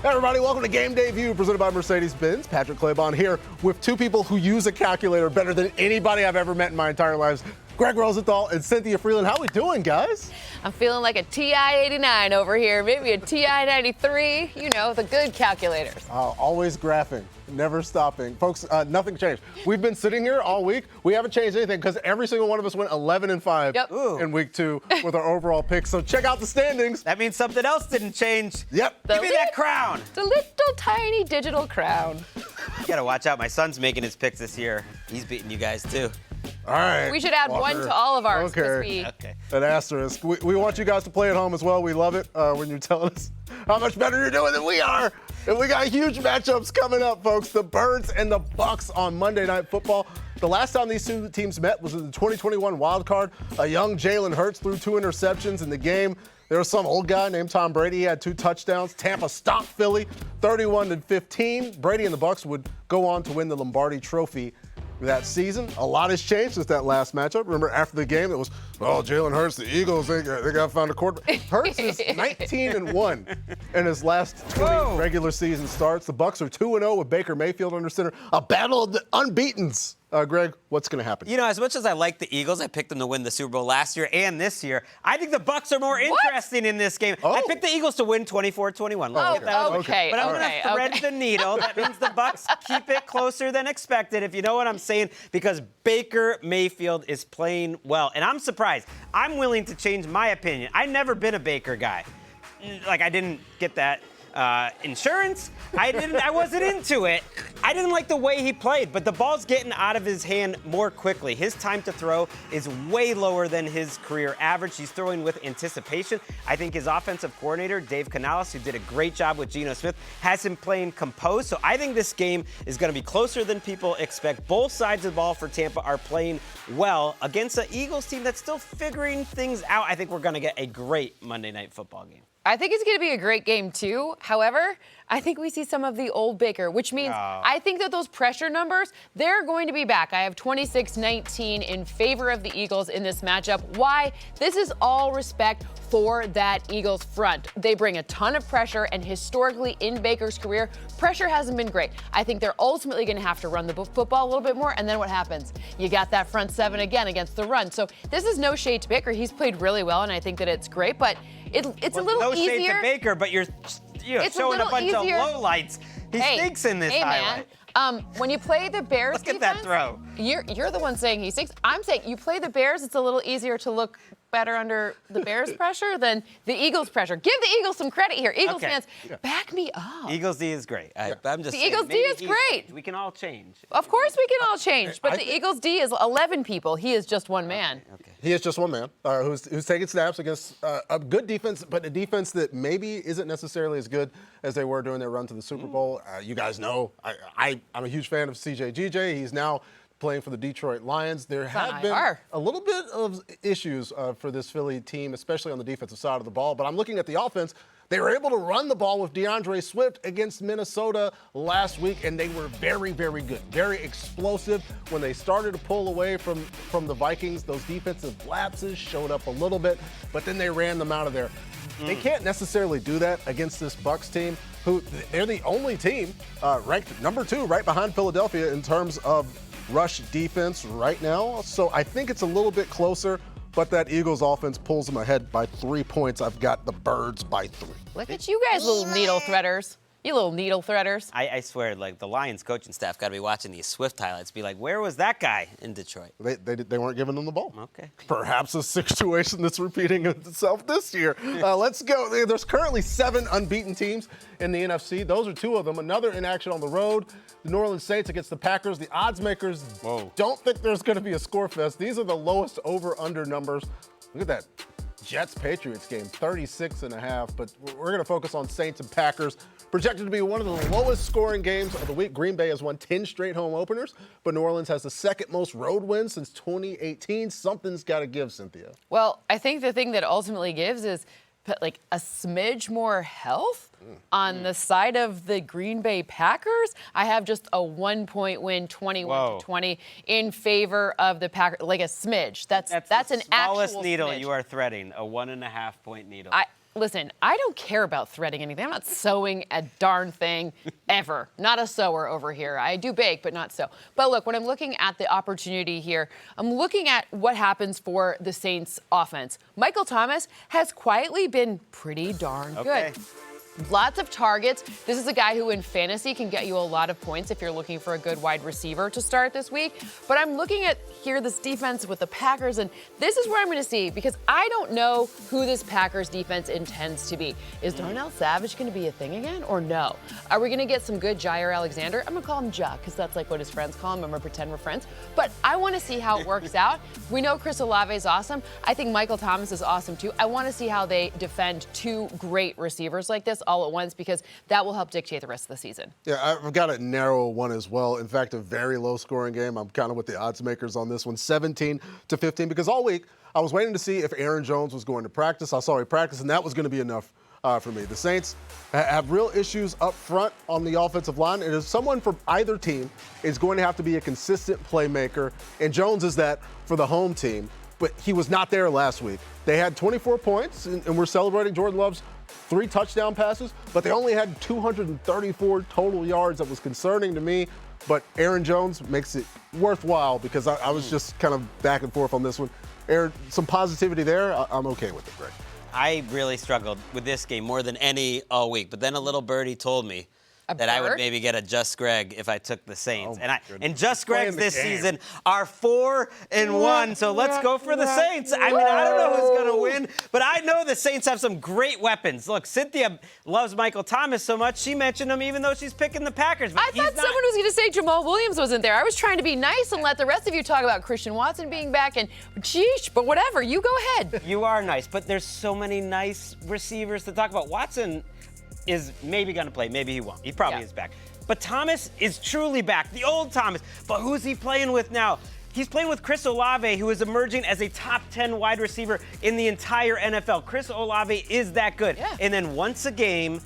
Hey everybody, welcome to Game Day View, presented by Mercedes-Benz. Patrick Claybon here with two people who use a calculator better than anybody I've ever met in my entire lives. Greg Rosenthal and Cynthia Freeland. How we doing, guys? I'm feeling like a TI-89 over here, maybe a TI-93, you know, the good calculators. Always graphing, never stopping. Folks, nothing changed. We've been sitting here all week. We haven't changed anything because every single one of us went 11-5 in week 2 with our overall picks. So check out the standings. That means something else didn't change. Yep. Give me that crown. The little tiny digital crown. You gotta watch out. My son's making his picks this year. He's beating you guys too. All right. We should add one to all of ours. Okay. An asterisk. We want you guys to play at home as well. We love it when you're telling us how much better you're doing than we are. And we got huge matchups coming up, folks. The Birds and the Bucks on Monday Night Football. The last time these two teams met was in the 2021 wild card. A young Jalen Hurts threw 2 interceptions in the game. There was some old guy named Tom Brady. He had 2 touchdowns. Tampa stopped Philly 31-15. Brady and the Bucks would go on to win the Lombardi Trophy that season. A lot has changed since that last matchup. Remember, after the game, it was, Jalen Hurts, the Eagles, they got to find a quarterback. Hurts is 19-1 in his last 20 regular season starts. The Bucks are 2-0 with Baker Mayfield under center. A battle of the unbeatens. Greg, what's going to happen? You know, as much as I like the Eagles, I picked them to win the Super Bowl last year and this year. I think the Bucks are more interesting in this game. I picked the Eagles to win 24-21. Okay. But I'm going to thread the needle. That means the Bucks keep it closer than expected, if you know what I'm saying, because Baker Mayfield is playing well. And I'm surprised. I'm willing to change my opinion. I've never been a Baker guy. Like, I didn't get that insurance. I wasn't into it. I didn't like the way he played, but the ball's getting out of his hand more quickly. His time to throw is way lower than his career average. He's throwing with anticipation. I think his offensive coordinator, Dave Canales, who did a great job with Geno Smith, has him playing composed. So I think this game is going to be closer than people expect. Both sides of the ball for Tampa are playing well against an Eagles team that's still figuring things out. I think we're going to get a great Monday Night Football game. I think it's going to be a great game, too. However, I think we see some of the old Baker, which means I think that those pressure numbers, they're going to be back. I have 26-19 in favor of the Eagles in this matchup. Why? This is all respect for that Eagles front. They bring a ton of pressure, and historically in Baker's career, pressure hasn't been great. I think they're ultimately going to have to run the football a little bit more, and then what happens? You got that front seven again against the run. So this is no shade to Baker. He's played really well, and I think that it's great, but it's a little easier. No shade to Baker, but you're showing a bunch of lowlights. He stinks in this highlight. Man. When you play the Bears Look at that throw. You're the one saying he stinks. I'm saying you play the Bears, it's a little easier to look better under the Bears' pressure than the Eagles' pressure. Give the Eagles some credit here. Eagles fans, back me up. Eagles D is great. I'm just the saying, Eagles D is great. We can all change. Of course we can all change, but the Eagles D is 11 people. He is just one man. Okay. He is just one man who's taking snaps against a good defense, but a defense that maybe isn't necessarily as good as they were during their run to the Super Bowl. You guys know I'm a huge fan of CJ. He's now playing for the Detroit Lions. There have been a little bit of issues for this Philly team, especially on the defensive side of the ball. But I'm looking at the offense. They were able to run the ball with DeAndre Swift against Minnesota last week, and they were very, very good, very explosive. When they started to pull away from the Vikings, those defensive lapses showed up a little bit, but then they ran them out of there. They can't necessarily do that against this Bucs team, who they're the only team ranked number 2 right behind Philadelphia in terms of rush defense right now. So I think it's a little bit closer, but that Eagles offense pulls them ahead by 3 points. I've got the Birds by 3. Look at you guys, little needle threaders. You little needle threaders. I swear, like, the Lions coaching staff got to be watching these Swift highlights, be like, where was that guy in Detroit? They weren't giving them the ball. Okay. Perhaps a situation that's repeating itself this year. Let's go. There's currently 7 unbeaten teams in the NFC. Those are 2 of them. Another in action on the road. The New Orleans Saints against the Packers. The odds makers don't think there's going to be a score fest. These are the lowest over-under numbers. Look at that Jets-Patriots game, 36.5. But we're going to focus on Saints and Packers. Projected to be one of the lowest scoring games of the week. Green Bay has won 10 straight home openers, but New Orleans has the second most road wins since 2018. Something's got to give, Cynthia. Well, I think the thing that ultimately gives is like a smidge more health on the side of the Green Bay Packers. I have just a 1-point win, 21-20 in favor of the Packers, like a smidge. That's an smallest actual needle smidge. you are threading, a 1.5-point needle. listen, I don't care about threading anything. I'm not sewing a darn thing ever. Not a sewer over here. I do bake, but not sew. But look, when I'm looking at the opportunity here, I'm looking at what happens for the Saints offense. Michael Thomas has quietly been pretty darn good. Lots of targets. This is a guy who in fantasy can get you a lot of points if you're looking for a good wide receiver to start this week. But I'm looking at here this defense with the Packers, and this is where I'm going to see, because I don't know who this Packers defense intends to be. Is Darnell Savage going to be a thing again or no? Are we going to get some good Jair Alexander? I'm going to call him Ja because that's like what his friends call him. I'm going to pretend we're friends. But I want to see how it works out. We know Chris Olave is awesome. I think Michael Thomas is awesome too. I want to see how they defend two great receivers like this all at once, because that will help dictate the rest of the season. Yeah, I've got a narrow one as well. In fact, a very low-scoring game. I'm kind of with the odds makers on this one, 17-15, because all week I was waiting to see if Aaron Jones was going to practice. I saw he practiced, and that was going to be enough for me. The Saints have real issues up front on the offensive line, and if someone from either team is going to have to be a consistent playmaker, and Jones is that for the home team, but he was not there last week. They had 24 points, and we're celebrating Jordan Love's 3 touchdown passes, but they only had 234 total yards. That was concerning to me, but Aaron Jones makes it worthwhile because I was just kind of back and forth on this one. Aaron, some positivity there. I'm okay with it, Greg. I really struggled with this game more than any all week, but then a little birdie told me that I would maybe get a Just Greg if I took the Saints. And Just Gregs this season are 4-1, so let's go for the Saints. I mean, I don't know who's going to win, but I know the Saints have some great weapons. Look, Cynthia loves Michael Thomas so much, she mentioned him even though she's picking the Packers. But I thought someone was going to say Jamal Williams wasn't there. I was trying to be nice and let the rest of you talk about Christian Watson being back, and sheesh, but whatever, you go ahead. You are nice, but there's so many nice receivers to talk about. Watson is maybe going to play. Maybe he won't. He probably is back. But Thomas is truly back, the old Thomas. But who's he playing with now? He's playing with Chris Olave, who is emerging as a top 10 wide receiver in the entire NFL. Chris Olave is that good. Yeah. And then once a game,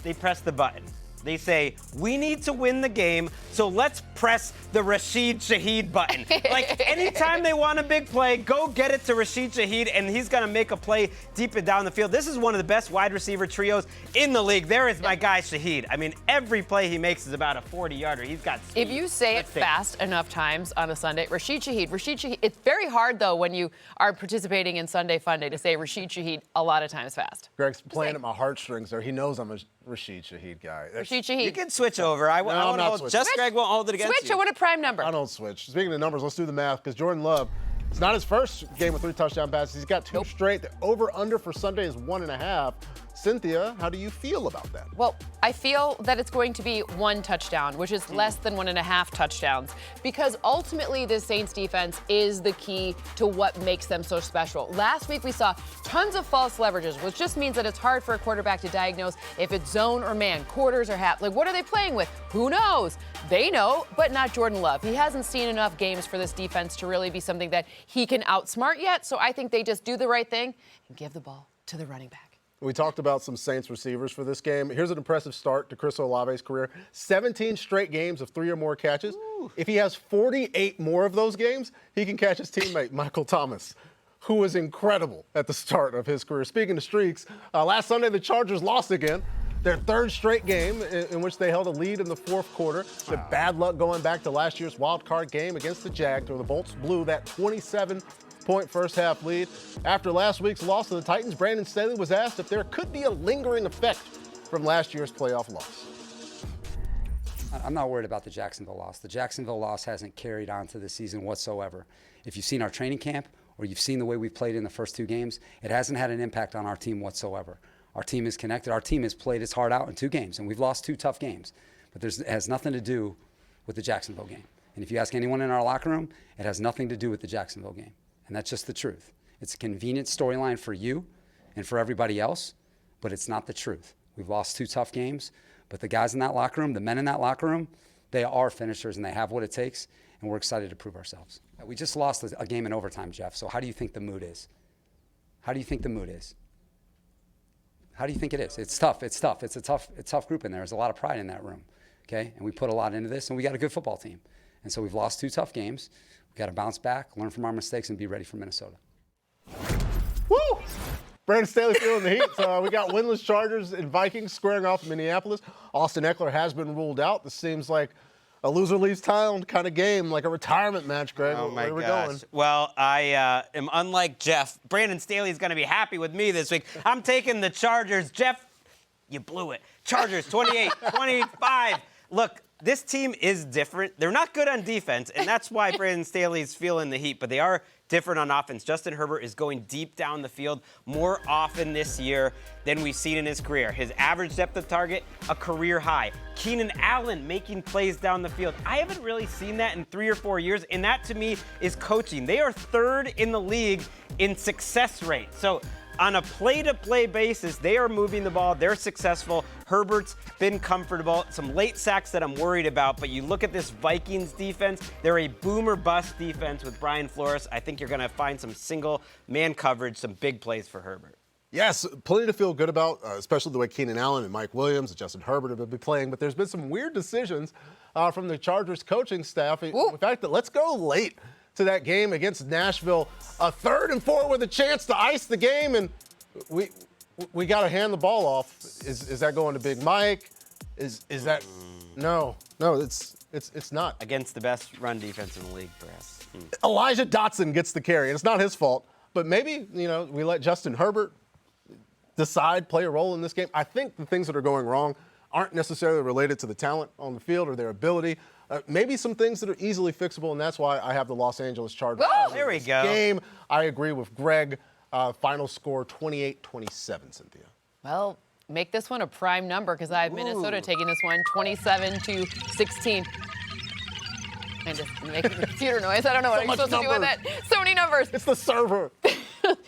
they press the button. They say, we need to win the game, so let's press the Rashid Shaheed button. Like, anytime they want a big play, go get it to Rashid Shaheed, and he's going to make a play deep and down the field. This is one of the best wide receiver trios in the league. There is my guy, Shaheed. I mean, every play he makes is about a 40-yarder. He's got speed. If you say it fast enough times on a Sunday, Rashid Shaheed. It's very hard, though, when you are participating in Sunday Funday to say Rashid Shaheed a lot of times fast. Greg's playing at my heartstrings there. He knows I'm a Rashid Shaheed guy. Rashid Shaheed. You can switch over. I want to hold. Just Greg won't hold it against you. Switch. I want a prime number. I don't switch. Speaking of numbers, let's do the math, because Jordan Love, it's not his first game with 3 touchdown passes. He's got 2 straight. The over-under for Sunday is 1.5. Cynthia, how do you feel about that? Well, I feel that it's going to be 1 touchdown, which is less than 1.5 touchdowns, because ultimately this Saints defense is the key to what makes them so special. Last week we saw tons of false leverages, which just means that it's hard for a quarterback to diagnose if it's zone or man, quarters or half. Like, what are they playing with? Who knows? They know, but not Jordan Love. He hasn't seen enough games for this defense to really be something that he can outsmart yet, so I think they just do the right thing and give the ball to the running back. We talked about some Saints receivers for this game. Here's an impressive start to Chris Olave's career. 17 straight games of 3 or more catches. Ooh. If he has 48 more of those games, he can catch his teammate, Michael Thomas, who was incredible at the start of his career. Speaking of streaks, last Sunday the Chargers lost again. Their 3rd straight game in which they held a lead in the 4th quarter. The bad luck going back to last year's wild card game against the Jags, where the Bolts blew that 27-point first half lead. After last week's loss to the Titans, Brandon Staley was asked if there could be a lingering effect from last year's playoff loss. I'm not worried about the Jacksonville loss. The Jacksonville loss hasn't carried on to the season whatsoever. If you've seen our training camp or you've seen the way we've played in the first 2 games, it hasn't had an impact on our team whatsoever. Our team is connected. Our team has played its heart out in 2 games, and we've lost 2 tough games. But it has nothing to do with the Jacksonville game. And if you ask anyone in our locker room, it has nothing to do with the Jacksonville game. And that's just the truth. It's a convenient storyline for you and for everybody else, but it's not the truth. We've lost 2 tough games, but the guys in that locker room, the men in that locker room, they are finishers and they have what it takes, and we're excited to prove ourselves. We just lost a game in overtime, Jeff, so how do you think the mood is? How do you think the mood is? How do you think it is? It's tough. It's tough. It's a tough group in there. There's a lot of pride in that room, okay? And we put a lot into this, and we got a good football team. And so we've lost 2 tough games. We've got to bounce back, learn from our mistakes, and be ready for Minnesota. Woo! Brandon Staley feeling the heat. So we got winless Chargers and Vikings squaring off in Minneapolis. Austin Eckler has been ruled out. This seems like a loser leaves town kind of game, like a retirement match, Greg. Oh, my Where are we gosh. going? Well, I am unlike Jeff. Brandon Staley's going to be happy with me this week. I'm taking the Chargers. Jeff, you blew it. Chargers, 28-25. Look, this team is different. They're not good on defense, and that's why Brandon Staley's feeling the heat, but they are different on offense. Justin Herbert is going deep down the field more often this year than we've seen in his career. His average depth of target, a career high. Keenan Allen making plays down the field. I haven't really seen that in 3 or 4 years, and that to me is coaching. They are third in the league in success rate. So on a play-to-play basis, they are moving the ball. They're successful. Herbert's been comfortable. Some late sacks that I'm worried about, but you look at this Vikings defense, they're a boomer-bust defense with Brian Flores. I think you're going to find some single-man coverage, some big plays for Herbert. Yes, plenty to feel good about, especially the way Keenan Allen and Mike Williams and Justin Herbert have been playing. But there's been some weird decisions from the Chargers coaching staff. Ooh. In fact, let's go late to that game against Nashville. A 3rd and 4 with a chance to ice the game, and we got to hand the ball off. Is that going to Big Mike? Is that no? It's not. Against the best run defense in the league, perhaps. Elijah Dotson gets the carry, and it's not his fault. But maybe we let Justin Herbert play a role in this game. I think the things that are going wrong aren't necessarily related to the talent on the field or their ability. Maybe some things that are easily fixable, and that's why I have the Los Angeles Chargers. Oh, there we go. Game. I agree with Greg. Final score 28-27, Cynthia. Well, make this one a prime number because I have Minnesota taking this one 27-16. And just making a computer noise. I don't know what I'm supposed to do with that. So many numbers. It's the server.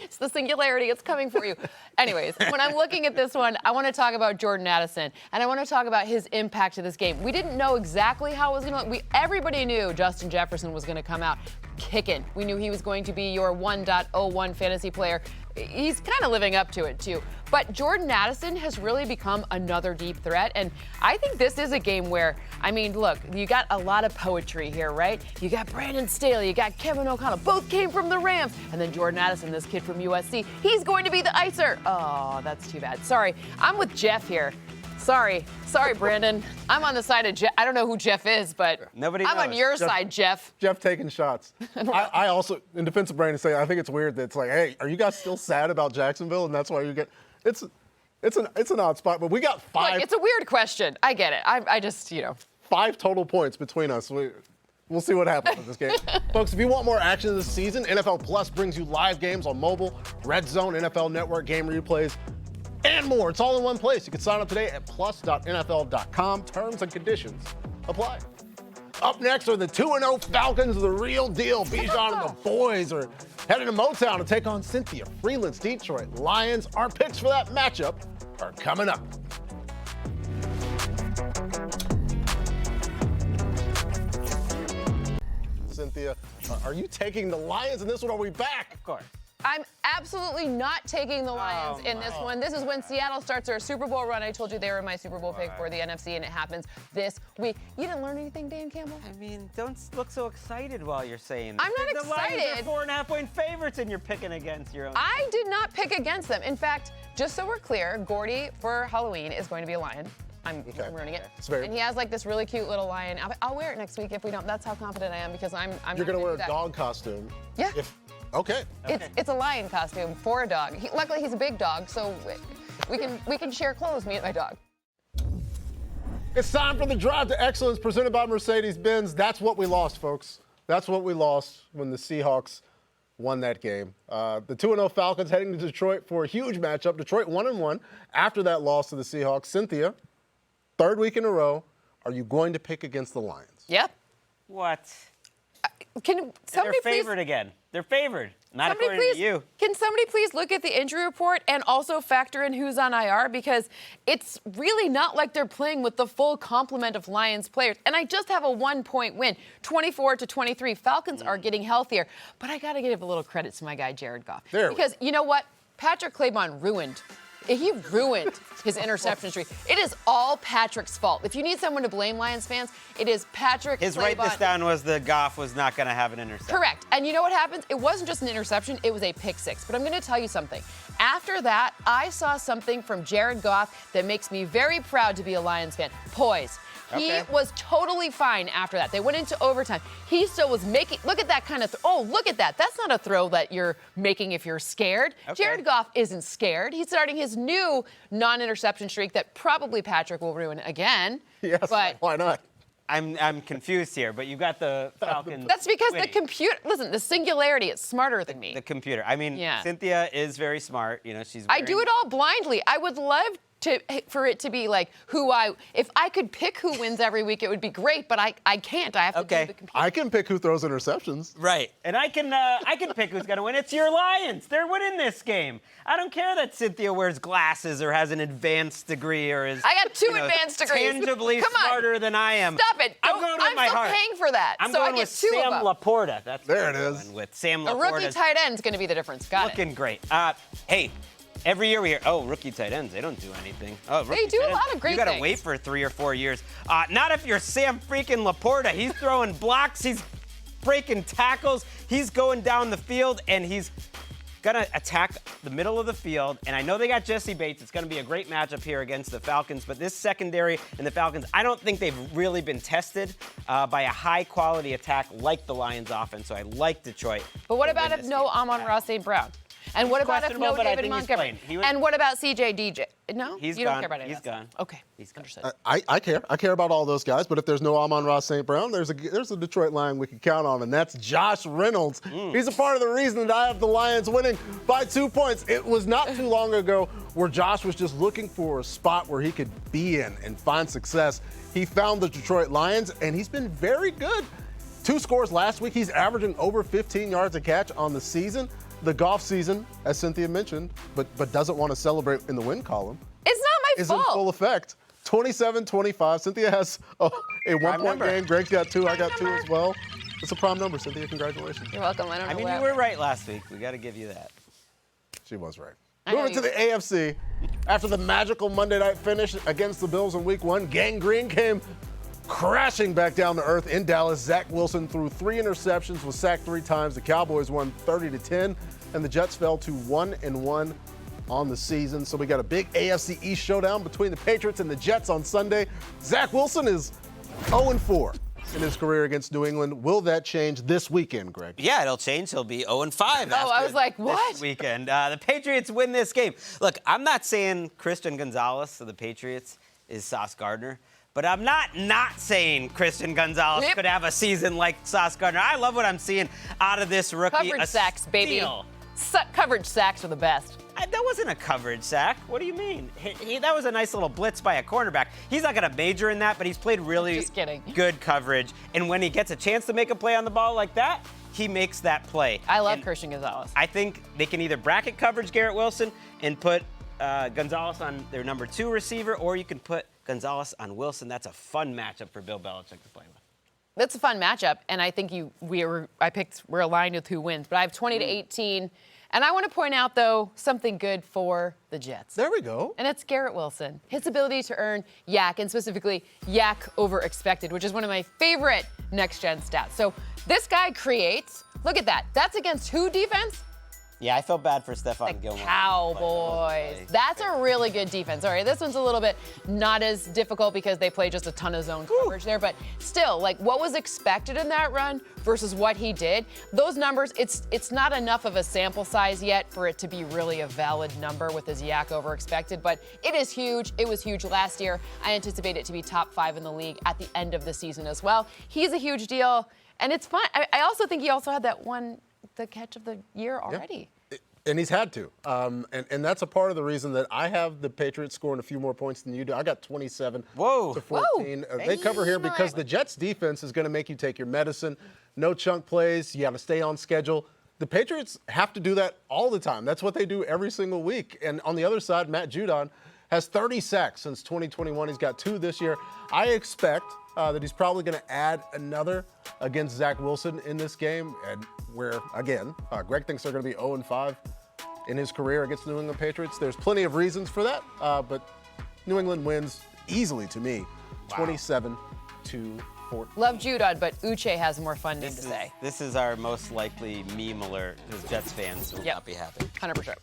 It's the singularity. It's coming for you. Anyways, when I'm looking at this one, I want to talk about Jordan Addison, and I want to talk about his impact to this game. We didn't know exactly how it was going to look. Everybody knew Justin Jefferson was going to come out kicking. We knew he was going to be your 1.01 fantasy player. He's kind of living up to it, too. But Jordan Addison has really become another deep threat, and I think this is a game where, look, you got a lot of poetry here, right? You got Brandon Staley, you got Kevin O'Connell, both came from the Rams, and then Jordan Addison, this kid from USC, he's going to be the icer. Oh, that's too bad. Sorry, I'm with Jeff here. Sorry, Brandon. I'm on the side of Jeff. I don't know who Jeff is, but Nobody I'm knows. on your side, Jeff. Jeff taking shots. I also, in defense of Brandon Staley, I think it's weird that it's like, hey, are you guys still sad about Jacksonville? And that's why you get it's an odd spot. But we got 5. Look, it's a weird question. I get it. I just, 5 total points between us. We'll see what happens in this game. Folks, if you want more action this season, NFL Plus brings you live games on mobile, Red Zone, NFL Network, game replays, and more. It's all in one place. You can sign up today at plus.nfl.com. Terms and conditions apply. Up next are the 2-0 Falcons, the real deal. Bijan and the boys are headed to Motown to take on Cynthia Freeland's Detroit Lions. Our picks for that matchup are coming up. Cynthia, are you taking the Lions in this one? Are we back? Of course. I'm absolutely not taking the Lions in this one. This is when Seattle starts their Super Bowl run. I told you they were my Super Bowl pick for the NFC, and it happens this week. You didn't learn anything, Dan Campbell? Don't look so excited while you're saying this. I'm not excited. The Lions are 4.5-point favorites, and you're picking against your own. I did not pick against them. In fact, just so we're clear, Gordy for Halloween is going to be a lion. I'm ruining it. And he has like this really cute little lion. I'll wear it next week if we don't. That's how confident I am because I'm You're going to wear a that. dog costume. Yeah. Okay. It's a lion costume for a dog. Luckily, he's a big dog, so we can share clothes, me and my dog. It's time for the Drive to Excellence presented by Mercedes-Benz. That's what we lost, folks. That's what we lost when the Seahawks won that game. The 2-0 Falcons heading to Detroit for a huge matchup. Detroit 1-1 after that loss to the Seahawks. Cynthia, 3rd week in a row, are you going to pick against the Lions? Yep. What? Can somebody They're favored again. They're favored. Not according to you. Can somebody please look at the injury report and also factor in who's on IR? Because it's really not like they're playing with the full complement of Lions players. And I just have a 1-point win, 24-23. Falcons are getting healthier. But I got to give a little credit to my guy, Jared Goff. Because you know what? Patrick Claybon ruined He ruined his interception streak. It is all Patrick's fault. If you need someone to blame, Lions fans, it is Patrick. His write this down was the Goff was not going to have an interception. Correct. And you know what happens? It wasn't just an interception, it was a pick six. But I'm going to tell you something. After that, I saw something from Jared Goff that makes me very proud to be a Lions fan. Poise. He was totally fine after that. They went into overtime. He still was making, look at that kind of, oh, look at that. That's not a throw that you're making if you're scared. Jared Goff isn't scared. He's starting his new non-interception streak that probably Patrick will ruin again. Yes, but why not? I'm confused here, but you got the Falcons. that's because winning. the computer, listen, the singularity is smarter than me. The computer. I mean, Cynthia is very smart. You know, she's. I do it all blindly. I would love for it to be like if I could pick who wins every week, it would be great, but I can't. I have to do the computer. I can pick who throws interceptions. Right. And I can pick who's going to win. It's your Lions. They're winning this game. I don't care that Cynthia wears glasses or has an advanced degree or is I got two advanced degrees. Tangibly Come on. smarter than I am. Stop it. I'm going with my still heart. paying for that. I'm so going I get with two Sam of them. Laporta. That's There what it I'm is. going with Sam A Laporta. rookie tight end is going to be the difference. Got Looking it. great. Hey, every year we hear, oh, rookie tight ends, they don't do anything. Oh, They do a lot of great You got to things. wait for 3 or 4 years. Not if you're Sam freaking Laporta. He's throwing blocks. He's breaking tackles. He's going down the field, and he's going to attack the middle of the field. And I know they got Jesse Bates. It's going to be a great matchup here against the Falcons. But this secondary and the Falcons, I don't think they've really been tested by a high-quality attack like the Lions offense. So I like Detroit. But what to about win if this no game. Amon-Ra St. Brown? And what about if no questionable, but I David think he's Montgomery? playing. And what about CJ DJ? No? He's you gone. don't care about any He's of that gone. stuff. Okay. He's gone. Understood. I care. I care about all those guys, but if there's no Amon-Ra St. Brown, there's a Detroit Lion we can count on, and that's Josh Reynolds. He's a part of the reason that I have the Lions winning by 2 points. It was not too long ago where Josh was just looking for a spot where he could be in and find success. He found the Detroit Lions, and he's been very good. 2 scores last week. He's averaging over 15 yards a catch on the season. The Goff season, as Cynthia mentioned, but doesn't want to celebrate in the win column, It's not my is in fault. full effect. 27-25. Cynthia has a 1-point number. game. Greg's got 2. I got 2 as well. It's a prime number, Cynthia. Congratulations. You're welcome. I don't know I mean, why. you were right last week. We got to give you that. She was right. I know Moving to you- the AFC. After the magical Monday night finish against the Bills in Week 1, Gang Green came crashing back down to earth in Dallas. Zach Wilson threw 3 interceptions, was sacked 3 times. The Cowboys won 30-10, and the Jets fell to 1-1 on the season. So we got a big AFC East showdown between the Patriots and the Jets on Sunday. Zach Wilson is 0-4 in his career against New England. Will that change this weekend, Greg? Yeah, it'll change. He'll be 0-5 after I was like, what? this weekend. The Patriots win this game. Look, I'm not saying Christian Gonzalez of the Patriots is Sauce Gardner, but I'm not saying Christian Gonzalez Yep. could have a season like Sauce Gardner. I love what I'm seeing out of this rookie. Coverage A sacks, baby. steal. Coverage sacks are the best. That wasn't a coverage sack. What do you mean? That was a nice little blitz by a cornerback. He's not going to major in that, but he's played really Just kidding. good coverage. And when he gets a chance to make a play on the ball like that, he makes that play. I love And Christian Gonzalez. I think they can either bracket coverage Garrett Wilson and put Gonzalez on their number 2 receiver, or you can put Gonzalez on Wilson. That's a fun matchup for Bill Belichick to play with. That's a fun matchup, and I think we're aligned with who wins. But I have 20-18, and I want to point out though something good for the Jets. There we go. And it's Garrett Wilson. His ability to earn yak, and specifically yak over expected, which is one of my favorite next-gen stats. So this guy creates, look at that. That's against who defense? Yeah, I felt bad for The Stephon Gilmore. Cowboys. That's a really good defense. All right, this one's a little bit not as difficult because they play just a ton of zone coverage there, but still, like what was expected in that run versus what he did, those numbers, it's not enough of a sample size yet for it to be really a valid number with his yak over expected, but it is huge. It was huge last year. I anticipate it to be top 5 in the league at the end of the season as well. He's a huge deal, and it's fun. I also think he also had that the catch of the year already. Yeah. And he's had to. And that's a part of the reason that I have the Patriots scoring a few more points than you do. I got 27 to 14. They cover here because the Jets defense is going to make you take your medicine. No chunk plays. You got to stay on schedule. The Patriots have to do that all the time. That's what they do every single week. And on the other side, Matt Judon has 30 sacks since 2021. He's got 2 this year. I expect that he's probably going to add another against Zach Wilson in this game, and where, again, Greg thinks they're going to be 0-5 in his career against the New England Patriots. There's plenty of reasons for that, but New England wins easily to me, 27-14. Love Judon, but Uche has more funding to say. This is our most likely meme alert because Jets fans will not be happy. 100%.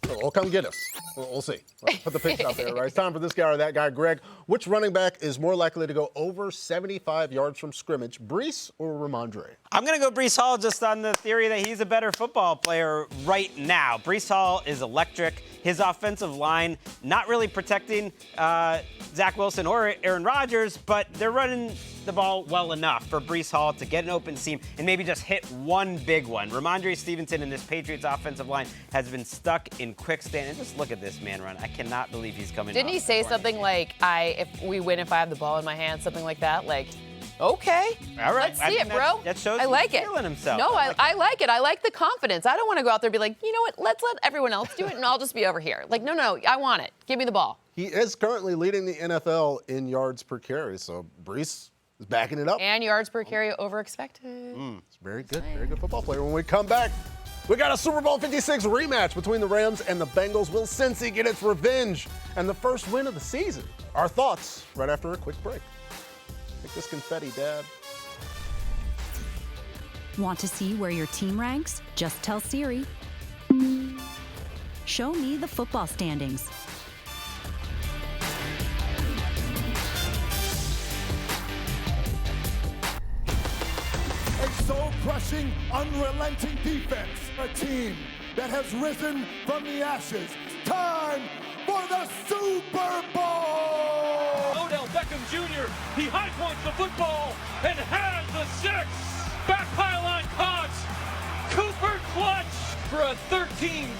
Well, come get us. We'll see. Put the picture out there, right? It's time for this guy or that guy. Greg, which running back is more likely to go over 75 yards from scrimmage, Breece or Ramondre? I'm going to go Breece Hall just on the theory that he's a better football player right now. Breece Hall is electric. His offensive line not really protecting Zach Wilson or Aaron Rodgers, but they're running the ball well enough for Breece Hall to get an open seam and maybe just hit one big one. Ramondre Stevenson in this Patriots offensive line has been stuck in quicksand. And just look at this man run. I cannot believe he's coming. Didn't he say something like, if we win if I have the ball in my hand, something like that? Like, okay. All right. Let's see it, bro. That shows I like he's it. feeling himself. No, I like it. I like the confidence. I don't want to go out there and be like, you know what, let's let everyone else do it and I'll just be over here. Like, no, I want it. Give me the ball. He is currently leading the NFL in yards per carry, so Breece is backing it up. And yards per carry over expected. It's very good football player. When we come back, we got a Super Bowl 56 rematch between the Rams and the Bengals. Will Cincy get its revenge and the first win of the season? Our thoughts right after a quick break. Take this confetti, Dad. Want to see where your team ranks? Just tell Siri. Show me the football standings. A soul-crushing, unrelenting defense. A team that has risen from the ashes. Time for the Super Bowl! Odell Beckham Jr., he high points the football and has the 6. Back pylon caught. Cooper clutch for a 13-3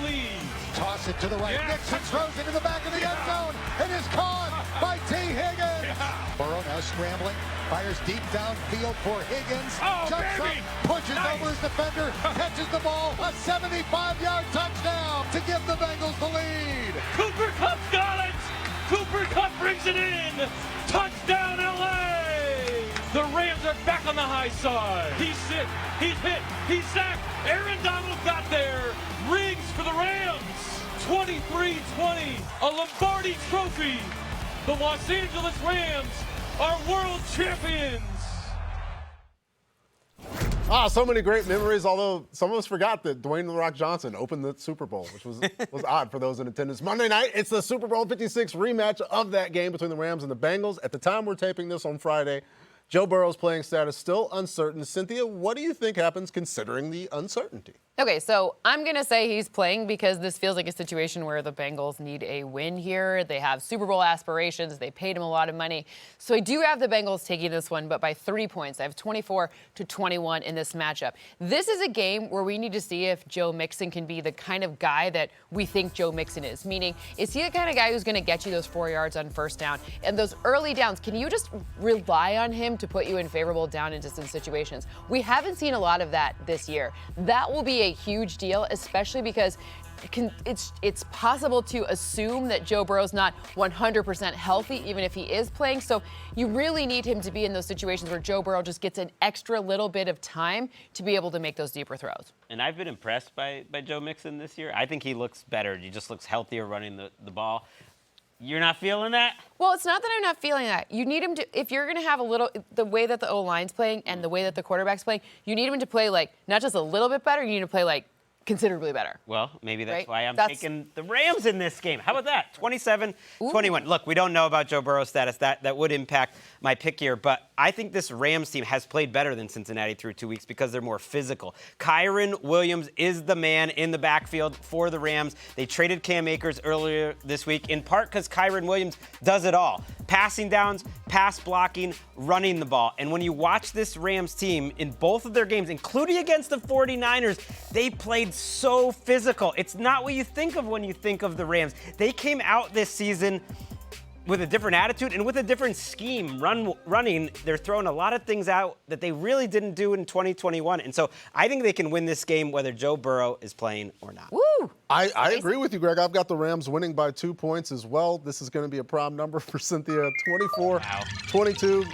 lead. Toss it to the right. Yeah. Nixon throws it in the back of the end zone. It is caught by T. Higgins. Burrow now scrambling. Fires deep downfield for Higgins. Oh, Jumps baby. up, pushes over his defender, catches the ball. A 75-yard touchdown to give the Bengals the lead. Cooper Kupp's got it. Cooper Kupp brings it in. Touchdown, LA. The Rams are back on the high side. He's hit. He's sacked. Aaron Donald got there. Rings for the Rams. 23-20. A Lombardi trophy. The Los Angeles Rams are world champions. So many great memories, although some of us forgot that Dwayne "The Rock" Johnson opened the Super Bowl, which was odd for those in attendance. Monday night, it's the Super Bowl 56 rematch of that game between the Rams and the Bengals. At the time we're taping this on Friday, Joe Burrow's playing status still uncertain. Cynthia, what do you think happens considering the uncertainty? Okay, so I'm going to say he's playing because this feels like a situation where the Bengals need a win here. They have Super Bowl aspirations. They paid him a lot of money. So I do have the Bengals taking this one, but by 3 points. I have 24-21 in this matchup. This is a game where we need to see if Joe Mixon can be the kind of guy that we think Joe Mixon is. Meaning, is he the kind of guy who's going to get you those 4 yards on first down? And those early downs, can you just rely on him to put you in favorable down and distance situations? We haven't seen a lot of that this year. That will be a huge deal, especially because it's possible to assume that Joe Burrow's not 100% healthy, even if he is playing. So you really need him to be in those situations where Joe Burrow just gets an extra little bit of time to be able to make those deeper throws. And I've been impressed by Joe Mixon this year. I think he looks better. He just looks healthier running the ball. You're not feeling that? Well, it's not that I'm not feeling that. You need him to, if you're going to have the way that the O-line's playing and the way that the quarterback's playing, you need him to play like not just a little bit better, you need to play like considerably better. Well, maybe that's Right? why I'm That's- taking the Rams in this game. How about that? 27-21. Look, we don't know about Joe Burrow's status. That would impact my pick here, but I think this Rams team has played better than Cincinnati through 2 weeks because they're more physical. Kyron Williams is the man in the backfield for the Rams. They traded Cam Akers earlier this week, in part because Kyron Williams does it all. Passing downs, pass blocking, running the ball. And when you watch this Rams team in both of their games, including against the 49ers, they played so physical. It's not what you think of when you think of the Rams. They came out this season with a different attitude and with a different scheme running. They're throwing a lot of things out that they really didn't do in 2021. And so I think they can win this game whether Joe Burrow is playing or not. Woo! I agree with you, Greg. I've got the Rams winning by 2 points as well. This is going to be a prime number for Cynthia. 24-22.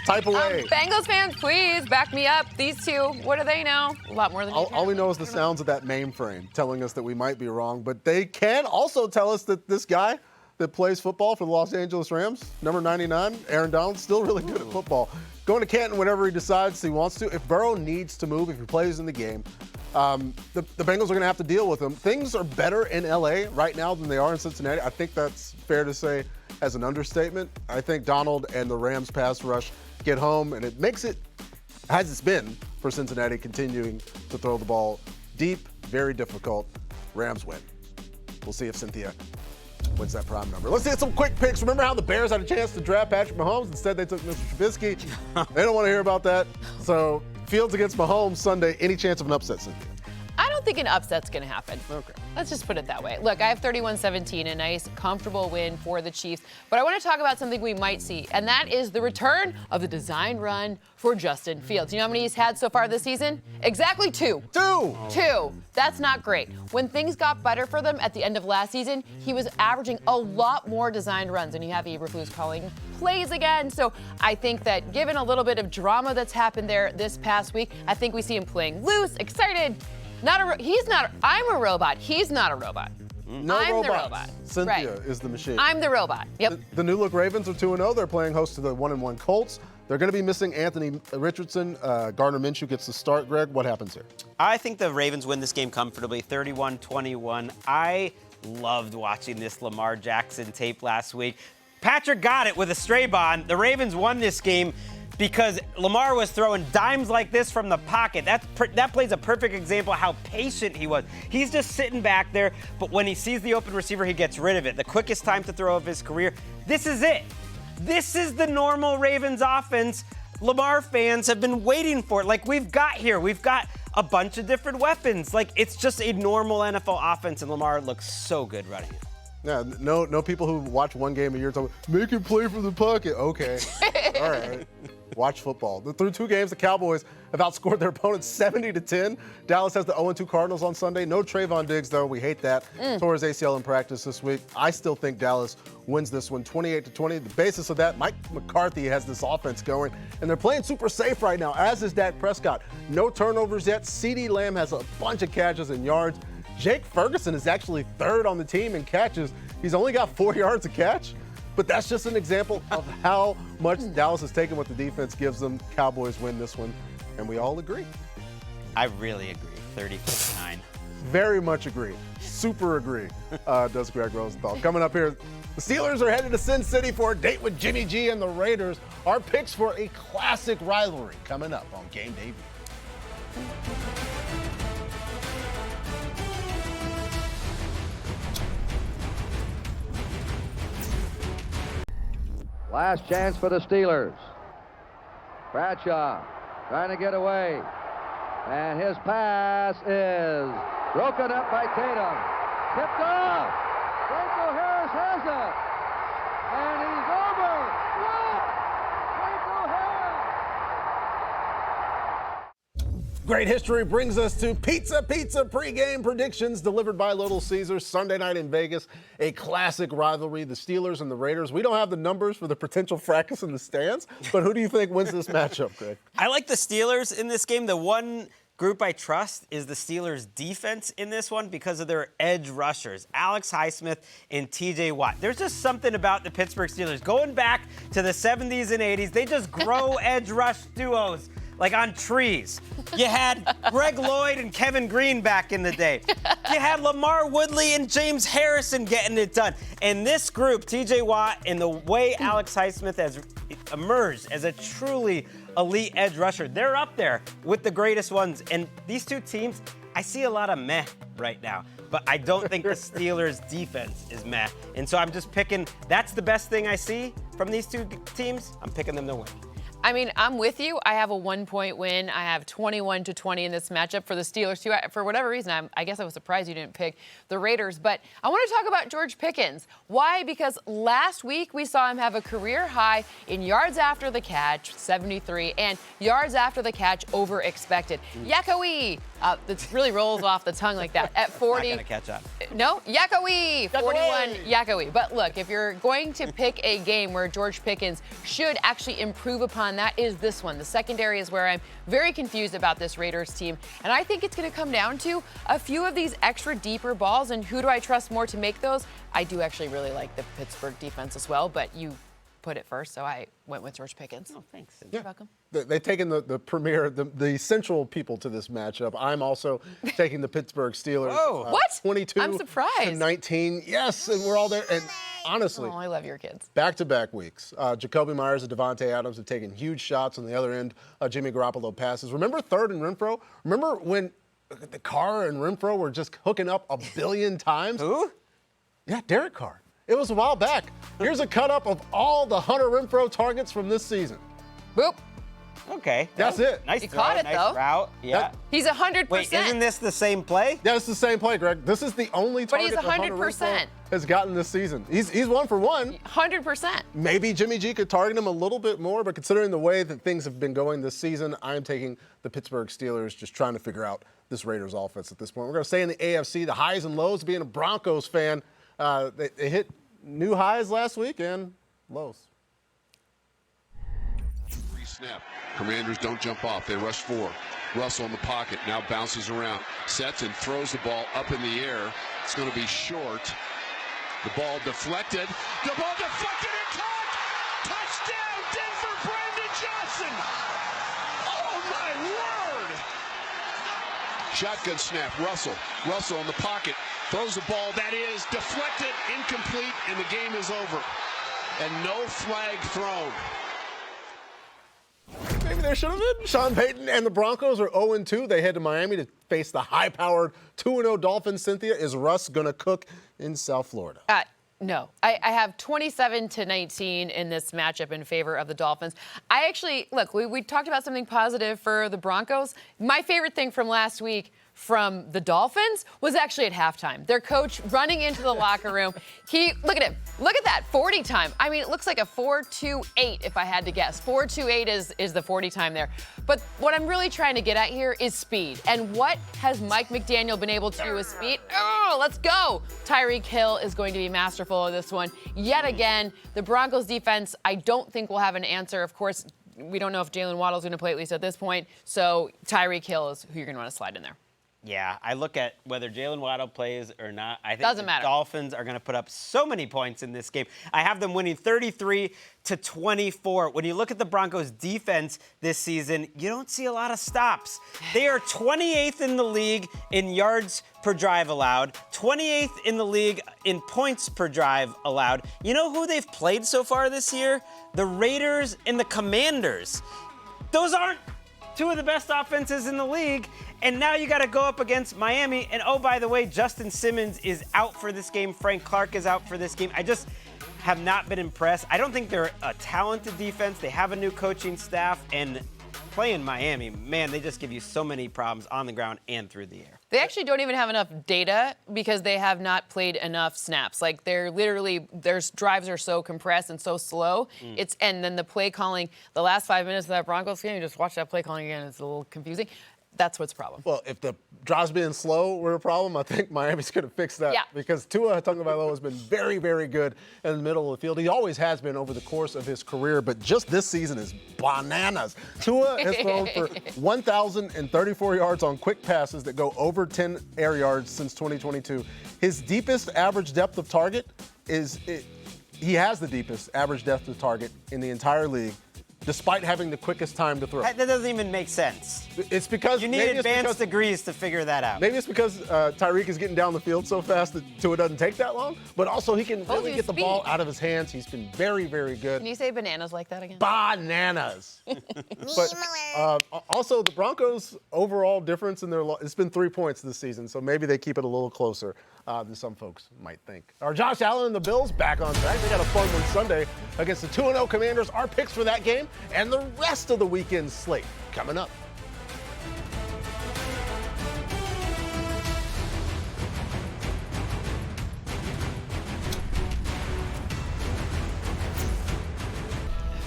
Type away. Bengals fans, please back me up. These two, what do they know? A lot more than you All we know is the sounds of that mainframe telling us that we might be wrong, but they can also tell us that this guy that plays football for the Los Angeles Rams, number 99, Aaron Donald, still really good at football. Going to Canton whenever he decides he wants to. If Burrow needs to move, if he plays in the game, the Bengals are going to have to deal with him. Things are better in L.A. right now than they are in Cincinnati. I think that's fair to say as an understatement. I think Donald and the Rams pass rush get home, and it makes it, as it's been for Cincinnati, continuing to throw the ball deep, very difficult. Rams win. We'll see if Cynthia wins that prime number. Let's get some quick picks. Remember how the Bears had a chance to draft Patrick Mahomes? Instead, they took Mr. Trubisky. They don't want to hear about that. So, Fields against Mahomes Sunday. Any chance of an upset, Cynthia? I don't think an upset's going to happen. Okay. Let's just put it that way. Look, I have 31-17, a nice, comfortable win for the Chiefs. But I want to talk about something we might see, and that is the return of the design run for Justin Fields. You know how many he's had so far this season? Exactly 2. 2. That's not great. When things got better for them at the end of last season, he was averaging a lot more designed runs, and you have Eberflus calling plays again. So I think that given a little bit of drama that's happened there this past week, I think we see him playing loose, excited. I'm a robot. He's not a robot. No I'm robots. the robot. Cynthia Right. is the machine. I'm the robot. Yep. The new look Ravens are 2-0. They're playing host to the 1-1 Colts. They're going to be missing Anthony Richardson. Gardner Minshew gets the start. Greg, what happens here? I think the Ravens win this game comfortably, 31-21. I loved watching this Lamar Jackson tape last week. Patrick got it with a stray bond. The Ravens won this game because Lamar was throwing dimes like this from the pocket. That plays a perfect example of how patient he was. He's just sitting back there, but when he sees the open receiver, he gets rid of it. The quickest time to throw of his career. This is it. This is the normal Ravens offense Lamar fans have been waiting for. Like, we've got a bunch of different weapons. Like, it's just a normal NFL offense, and Lamar looks so good running it. Yeah, no people who watch one game a year talk, make him play for the pocket. Okay. All right. Watch football. Through 2 games, the Cowboys have outscored their opponents 70-10. Dallas has the 0-2 Cardinals on Sunday. No Trayvon Diggs, though. We hate that. Tore his ACL in practice this week. I still think Dallas wins this one 28-20. The basis of that, Mike McCarthy has this offense going, and they're playing super safe right now, as is Dak Prescott. No turnovers yet. CeeDee Lamb has a bunch of catches and yards. Jake Ferguson is actually 3rd on the team in catches. He's only got 4 yards a catch. But that's just an example of how much Dallas has taken what the defense gives them. Cowboys win this one, and we all agree. I really agree. 30-9. Very much agree. Super agree, does Greg Rosenthal. Coming up here, the Steelers are headed to Sin City for a date with Jimmy G and the Raiders. Our picks for a classic rivalry coming up on Game Day View. Last chance for the Steelers. Bradshaw trying to get away. And his pass is broken up by Tatum. Tipped off. Franco Harris has it. And he's over. What? Franco Harris. Great history brings us to Pizza pregame predictions delivered by Little Caesars Sunday night in Vegas. A classic rivalry, the Steelers and the Raiders. We don't have the numbers for the potential fracas in the stands, but who do you think wins this matchup, Greg? I like the Steelers in this game. The one group I trust is the Steelers' defense in this one because of their edge rushers, Alex Highsmith and TJ Watt. There's just something about the Pittsburgh Steelers. Going back to the 70s and 80s, they just grow edge rush duos like on trees. You had Greg Lloyd and Kevin Green back in the day. You had Lamar Woodley and James Harrison getting it done. And this group, TJ Watt, and the way Alex Highsmith has emerged as a truly elite edge rusher, they're up there with the greatest ones. And these two teams, I see a lot of meh right now. But I don't think the Steelers' defense is meh. And so I'm just picking, that's the best thing I see from these two teams. I'm picking them to win. I mean, I'm with you. I have a 1-point win. I have 21-20 in this matchup for the Steelers, too. For whatever reason, I guess I was surprised you didn't pick the Raiders. But I want to talk about George Pickens. Why? Because last week we saw him have a career high in yards after the catch, 73, and yards after the catch over expected. Yakawee. It really rolls off the tongue like that. At 40. Not gonna catch up. No, Yakawee, 41 Yakawee. But look, if you're going to pick a game where George Pickens should actually improve upon that, is this one. The secondary is where I'm very confused about this Raiders team. And I think it's going to come down to a few of these extra deeper balls. And who do I trust more to make those? I do actually really like the Pittsburgh defense as well, but you put it first, so I went with George Pickens. Oh, thanks. You're welcome. They've taken the premier, the central people to this matchup. I'm also taking the Pittsburgh Steelers. Whoa. What? 22 I'm surprised. to 19. Yes, and we're all there. And honestly, Oh, I love your kids. back-to-back weeks. Jacoby Myers and Devontae Adams have taken huge shots on the other end. Jimmy Garoppolo passes. Remember Third and Renfro? Remember when the Carr and Renfro were just hooking up a billion times? Who? Yeah, Derek Carr. It was a while back. Here's a cut-up of all the Hunter Renfro targets from this season. Boop. Okay. That's it. Nice You throw, caught it, nice though. route. Yeah. He's 100%. Wait, isn't this the same play? Yeah, it's the same play, Greg. This is the only But he's target that Hunter 100%. Renfro has gotten this season. He's 1 for 1. 100%. Maybe Jimmy G could target him a little bit more, but considering the way that things have been going this season, I'm taking the Pittsburgh Steelers, just trying to figure out this Raiders offense at this point. We're going to stay in the AFC, the highs and lows. Being a Broncos fan, they hit new highs last week and lows. Snap. Commanders don't jump off. They rush 4. Russell in the pocket. Now bounces around. Sets and throws the ball up in the air. It's going to be short. The ball deflected. The ball deflected and caught. Touchdown, Denver, Brandon Johnson. Oh, my word. Shotgun snap. Russell in the pocket. Throws the ball. That is deflected, incomplete, and the game is over. And no flag thrown. Maybe there should have been. Sean Payton and the Broncos are 0-2. They head to Miami to face the high-powered 2-0 Dolphins. Cynthia, is Russ going to cook in South Florida? No. I have 27-19 in this matchup in favor of the Dolphins. I actually, look, we talked about something positive for the Broncos. My favorite thing from last week from the Dolphins was actually at halftime. Their coach running into the locker room. Look at him. Look at that 40 time. I mean, it looks like a 4.28 if I had to guess. 4.28 is the 40 time there. But what I'm really trying to get at here is speed. And what has Mike McDaniel been able to do with speed? Oh, let's go. Tyreek Hill is going to be masterful of this one. Yet again, the Broncos defense, I don't think will have an answer. Of course, we don't know if Jalen Waddle's going to play, at least at this point. So Tyreek Hill is who you're going to want to slide in there. Yeah, I look at whether Jalen Waddle plays or not. I think Doesn't the matter. Dolphins are going to put up so many points in this game. I have them winning 33-24. When you look at the Broncos' defense this season, you don't see a lot of stops. They are 28th in the league in yards per drive allowed, 28th in the league in points per drive allowed. You know who they've played so far this year? The Raiders and the Commanders. Those aren't two of the best offenses in the league, and now you got to go up against Miami. And oh, by the way, Justin Simmons is out for this game. Frank Clark is out for this game. I just have not been impressed. I don't think they're a talented defense. They have a new coaching staff, and playing Miami, man, they just give you so many problems on the ground and through the air. They actually don't even have enough data because they have not played enough snaps. Like they're literally, their drives are so compressed and so slow. And then the play calling, the last 5 minutes of that Broncos game, you just watch that play calling again, it's a little confusing. That's what's the problem. Well, if the drives being slow were a problem, I think Miami's going to fix that. Yeah. Because Tua Tagovailoa has been very, very good in the middle of the field. He always has been over the course of his career, but just this season is bananas. Tua has thrown for 1,034 yards on quick passes that go over 10 air yards since 2022. His deepest average depth of target he has the deepest average depth of target in the entire league, despite having the quickest time to throw. That doesn't even make sense. It's because You need advanced degrees to figure that out. Maybe it's because Tyreek is getting down the field so fast that Tua doesn't take that long, but also he can really you get the speed. ball out of his hands. He's been very, very good. Can you say bananas like that again? Bananas. But also the Broncos' overall difference in their it's been 3 points this season, so maybe they keep it a little closer than some folks might think. Our Josh Allen and the Bills back on track. They got a fun one Sunday against the 2-0 Commanders. Our picks for that game and the rest of the weekend slate coming up.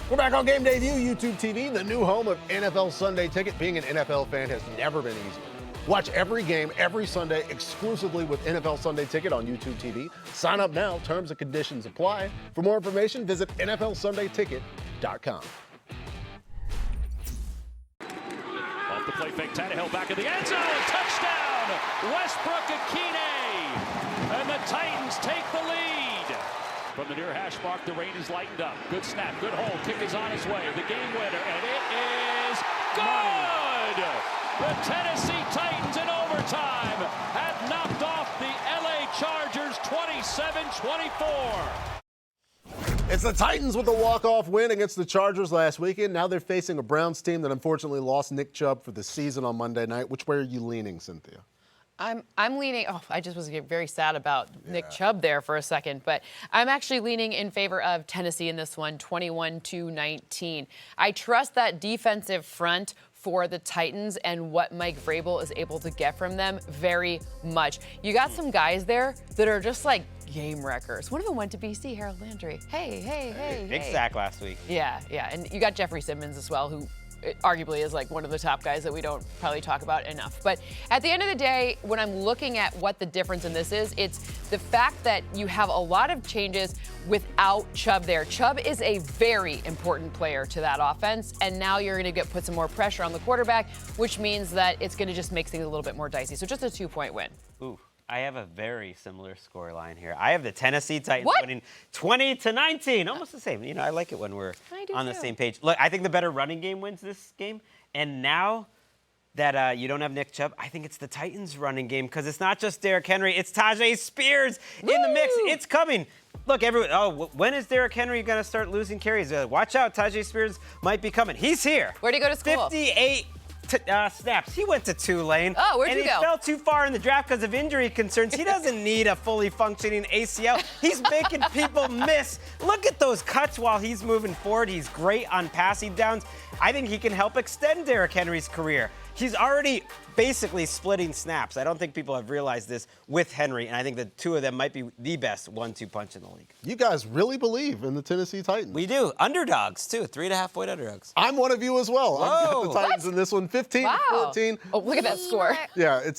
We're back on Game Day View, YouTube TV, the new home of NFL Sunday Ticket. Being an NFL fan has never been easier. Watch every game every Sunday exclusively with NFL Sunday Ticket on YouTube TV. Sign up now. Terms and conditions apply. For more information, visit NFLSundayTicket.com. Off the play fake, Tannehill back in the end zone. Touchdown! Westbrook Akine. And the Titans take the lead. From the near hash mark, the rain is lightened up. Good snap, good hold. Kick is on its way. The game winner, and it is good! The Tennessee Titans in overtime have knocked off the LA Chargers 27-24. It's the Titans with a walk-off win against the Chargers last weekend. Now they're facing a Browns team that unfortunately lost Nick Chubb for the season on Monday night. Which way are you leaning, Cynthia? I'm leaning. Oh, I just was very sad about Nick Chubb there for a second, but I'm actually leaning in favor of Tennessee in this one, 21-19. I trust that defensive front for the Titans and what Mike Vrabel is able to get from them very much. You got some guys there that are just like game wreckers. One of them went to BC, Harold Landry. Hey. Big sack last week. Yeah. And you got Jeffrey Simmons as well, who arguably is like one of the top guys that we don't probably talk about enough. But at the end of the day, when I'm looking at what the difference in this is, it's the fact that you have a lot of changes without Chubb there. Chubb is a very important player to that offense, and now you're going to put some more pressure on the quarterback, which means that it's going to just make things a little bit more dicey. So just a 2-point win. Ooh. I have a very similar scoreline here. I have the Tennessee Titans winning 20-19, almost the same. You know, I like it when we're on the same page. Look, I think the better running game wins this game. And now that you don't have Nick Chubb, I think it's the Titans running game because it's not just Derrick Henry. It's Tajay Spears in the mix. It's coming. Look, everyone, when is Derrick Henry going to start losing carries? Watch out, Tajay Spears might be coming. He's here. Where'd he go to school? 58 snaps. He went to Tulane. Oh, where'd you go? And he fell too far in the draft because of injury concerns. He doesn't need a fully functioning ACL. He's making people miss. Look at those cuts while he's moving forward. He's great on passing downs. I think he can help extend Derrick Henry's career. He's already basically splitting snaps. I don't think people have realized this with Henry, and I think the two of them might be the best 1-2 punch in the league. You guys really believe in the Tennessee Titans? We do. Underdogs, too. 3.5-point underdogs. I'm one of you as well. I've got the Titans in this one, 15-14. Oh, look at that score. Yeah,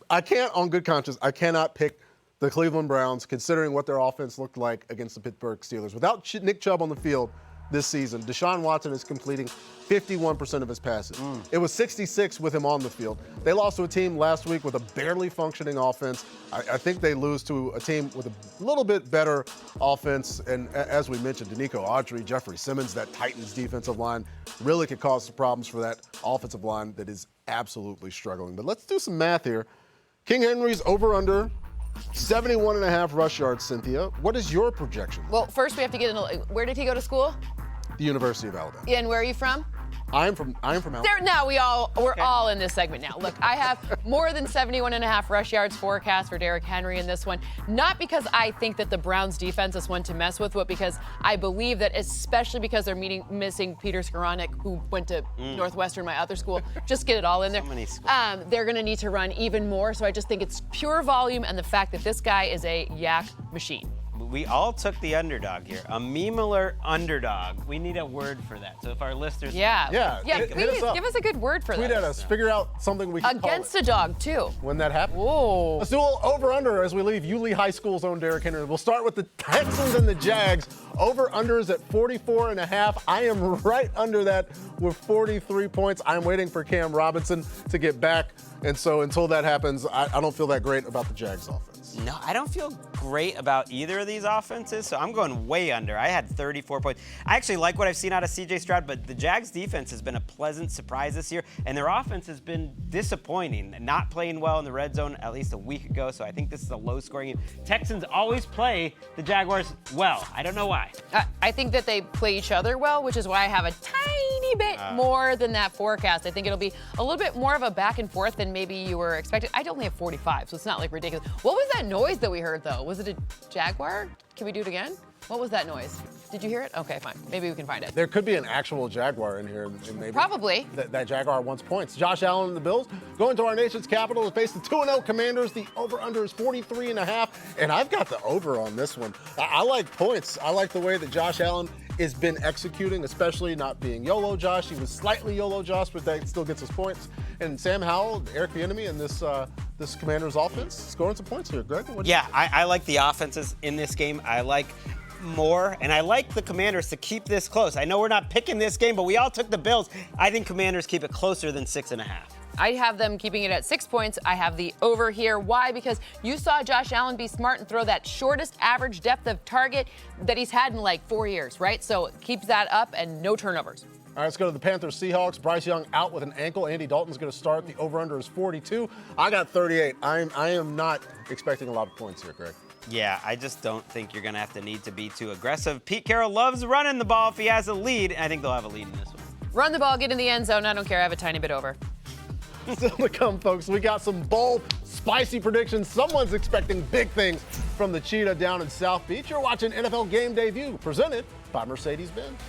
I can't, on good conscience, I cannot pick the Cleveland Browns, considering what their offense looked like against the Pittsburgh Steelers. Without Nick Chubb on the field this season, Deshaun Watson is completing 51% of his passes. It was 66 with him on the field. They lost to a team last week with a barely functioning offense. I think they lose to a team with a little bit better offense. And as we mentioned, Danico Autry, Jeffrey Simmons, that Titans defensive line really could cause some problems for that offensive line that is absolutely struggling. But let's do some math here. King Henry's over-under 71.5 rush yards, Cynthia. What is your projection? Well, first we have to get where did he go to school? The University of Alabama. And where are you from? I'm from Alabama. Now we're all in this segment now. Look, I have more than 71.5 rush yards forecast for Derrick Henry in this one. Not because I think that the Browns defense is one to mess with, but because I believe that, especially because they're missing Peter Skoranek, who went to Northwestern, my other school. Just get it all in there. So many schools. They're going to need to run even more. So I just think it's pure volume and the fact that this guy is a yak machine. We all took the underdog here. A meme-alert underdog. We need a word for that. So if our listeners... Yeah, please give us a good word for that. Tweet at us. Figure out something we can Against call it. a dog, too. When that happens. Whoa. Let's do a little over-under as we leave Yulee High School's own Derrick Henry. We'll start with the Texans and the Jags. Over-under is at 44.5. I am right under that with 43 points. I'm waiting for Cam Robinson to get back. And so until that happens, I don't feel that great about the Jags offense. No, I don't feel great about either of these offenses, so I'm going way under. I had 34 points. I actually like what I've seen out of C.J. Stroud, but the Jags' defense has been a pleasant surprise this year, and their offense has been disappointing, not playing well in the red zone at least a week ago, so I think this is a low-scoring game. Texans always play the Jaguars well. I don't know why. I think that they play each other well, which is why I have a tiny bit more than that forecast. I think it'll be a little bit more of a back and forth than maybe you were expecting. I only have 45, so it's not like ridiculous. What was that noise that we heard, though? Was it a jaguar? Can we do it again? What was that noise? Did you hear it? Okay, fine. Maybe we can find it. There could be an actual jaguar in here. And maybe Probably. That jaguar wants points. Josh Allen and the Bills going to our nation's capital to face the 2-0 Commanders. The over-under is 43.5, and I've got the over on this one. I like points. I like the way that Josh Allen has been executing, especially not being YOLO Josh. He was slightly YOLO Josh, but that still gets his points. And Sam Howell, Eric Bieniemy, and this Commanders offense scoring some points here. Greg, what do you think? I like the offenses in this game. I like more, and I like the Commanders to keep this close. I know we're not picking this game, but we all took the Bills. I think Commanders keep it closer than 6.5. I have them keeping it at 6 points. I have the over here. Why? Because you saw Josh Allen be smart and throw that shortest average depth of target that he's had in like 4 years, right? So keep that up and no turnovers. All right, let's go to the Panthers-Seahawks. Bryce Young out with an ankle. Andy Dalton's going to start. The over-under is 42. I got 38. I am not expecting a lot of points here, Greg. Yeah, I just don't think you're going to need to be too aggressive. Pete Carroll loves running the ball if he has a lead, and I think they'll have a lead in this one. Run the ball, get in the end zone. I don't care. I have a tiny bit over. Still to come, folks. We got some bold, spicy predictions. Someone's expecting big things from the Cheetah down in South Beach. You're watching NFL Game Day View, presented by Mercedes-Benz.